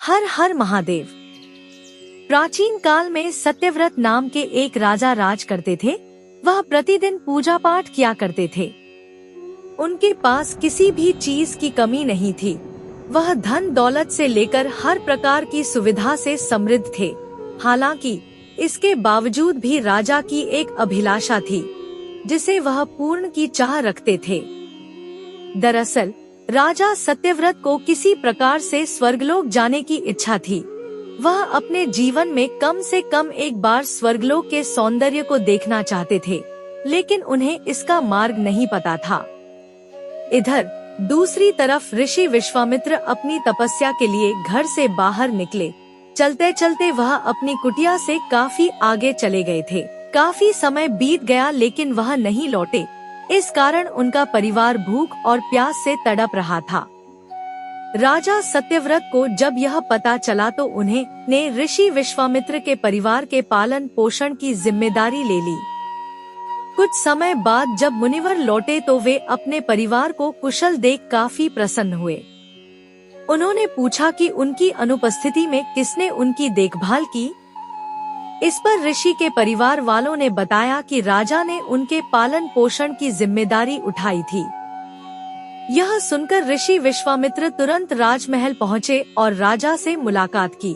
हर हर महादेव। प्राचीन काल में सत्यव्रत नाम के एक राजा राज करते थे। वह प्रतिदिन पूजा पाठ किया करते थे। उनके पास किसी भी चीज की कमी नहीं थी। वह धन दौलत से लेकर हर प्रकार की सुविधा से समृद्ध थे। हालांकि इसके बावजूद भी राजा की एक अभिलाषा थी जिसे वह पूर्ण की चाह रखते थे। दरअसल राजा सत्यव्रत को किसी प्रकार से स्वर्गलोक जाने की इच्छा थी। वह अपने जीवन में कम से कम एक बार स्वर्गलोक के सौंदर्य को देखना चाहते थे, लेकिन उन्हें इसका मार्ग नहीं पता था। इधर दूसरी तरफ ऋषि विश्वामित्र अपनी तपस्या के लिए घर से बाहर निकले। चलते चलते वह अपनी कुटिया से काफी आगे चले गए थे। काफी समय बीत गया लेकिन वह नहीं लौटे। इस कारण उनका परिवार भूख और प्यास से तड़प रहा था। राजा सत्यव्रत को जब यह पता चला तो उन्हें ऋषि विश्वामित्र के परिवार के पालन पोषण की जिम्मेदारी ले ली। कुछ समय बाद जब मुनिवर लौटे तो वे अपने परिवार को कुशल देख काफी प्रसन्न हुए। उन्होंने पूछा कि उनकी अनुपस्थिति में किसने उनकी देखभाल की। इस पर ऋषि के परिवार वालों ने बताया कि राजा ने उनके पालन पोषण की जिम्मेदारी उठाई थी। यह सुनकर ऋषि विश्वामित्र तुरंत राजमहल पहुँचे और राजा से मुलाकात की।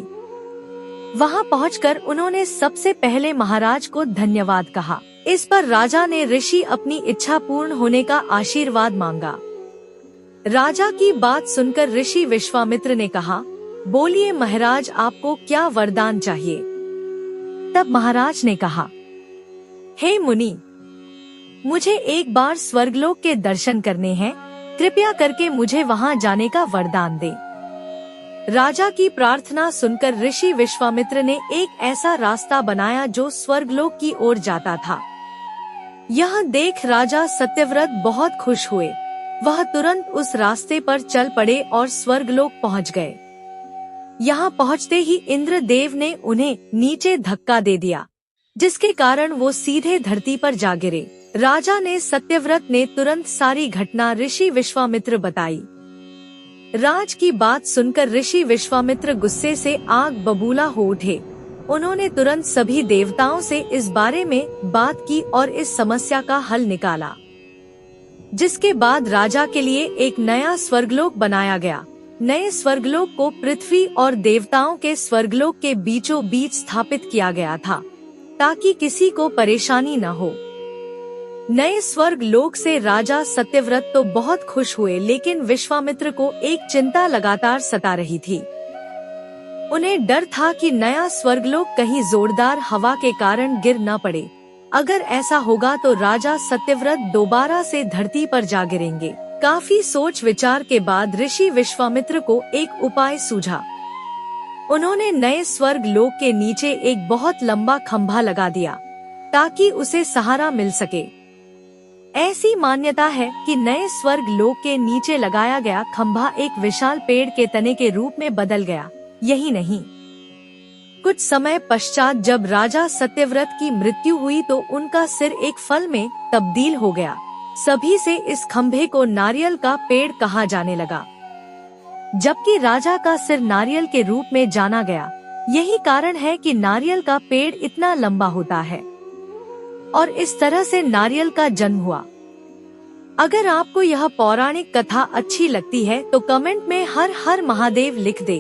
वहां पहुंचकर उन्होंने सबसे पहले महाराज को धन्यवाद कहा। इस पर राजा ने ऋषि अपनी इच्छा पूर्ण होने का आशीर्वाद मांगा। राजा की बात सुनकर ऋषि विश्वामित्र ने कहा, बोलिए महाराज, आपको क्या वरदान चाहिए। तब महाराज ने कहा, हे मुनि, मुझे एक बार स्वर्गलोक के दर्शन करने हैं। कृपया करके मुझे वहां जाने का वरदान दे। राजा की प्रार्थना सुनकर ऋषि विश्वामित्र ने एक ऐसा रास्ता बनाया जो स्वर्गलोक की ओर जाता था। यह देख राजा सत्यव्रत बहुत खुश हुए। वह तुरंत उस रास्ते पर चल पड़े और स्वर्गलोक पहुंच गए। यहाँ पहुँचते ही इंद्रदेव ने उन्हें नीचे धक्का दे दिया, जिसके कारण वो सीधे धरती पर जा गिरे। राजा ने सत्यव्रत ने तुरंत सारी घटना ऋषि विश्वामित्र बताई। राज की बात सुनकर ऋषि विश्वामित्र गुस्से से आग बबूला हो उठे। उन्होंने तुरंत सभी देवताओं से इस बारे में बात की और इस समस्या का हल निकाला, जिसके बाद राजा के लिए एक नया स्वर्गलोक बनाया गया। नए स्वर्गलोक को पृथ्वी और देवताओं के स्वर्गलोक के बीचों बीच स्थापित किया गया था, ताकि किसी को परेशानी न हो। नए स्वर्गलोक से राजा सत्यव्रत तो बहुत खुश हुए, लेकिन विश्वामित्र को एक चिंता लगातार सता रही थी। उन्हें डर था कि नया स्वर्गलोक कहीं जोरदार हवा के कारण गिर न पड़े। अगर ऐसा होगा तो राजा सत्यव्रत दोबारा से धरती पर जा गिरेंगे। काफी सोच विचार के बाद ऋषि विश्वामित्र को एक उपाय सूझा। उन्होंने नए स्वर्ग लोक के नीचे एक बहुत लंबा खंभा लगा दिया, ताकि उसे सहारा मिल सके। ऐसी मान्यता है कि नए स्वर्ग लोक के नीचे लगाया गया खंभा एक विशाल पेड़ के तने के रूप में बदल गया। यही नहीं, कुछ समय पश्चात जब राजा सत्यव्रत की मृत्यु हुई तो उनका सिर एक फल में तब्दील हो गया। सभी से इस खंभे को नारियल का पेड़ कहा जाने लगा, जबकि राजा का सिर नारियल के रूप में जाना गया। यही कारण है कि नारियल का पेड़ इतना लंबा होता है और इस तरह से नारियल का जन्म हुआ। अगर आपको यह पौराणिक कथा अच्छी लगती है तो कमेंट में हर हर महादेव लिख दे।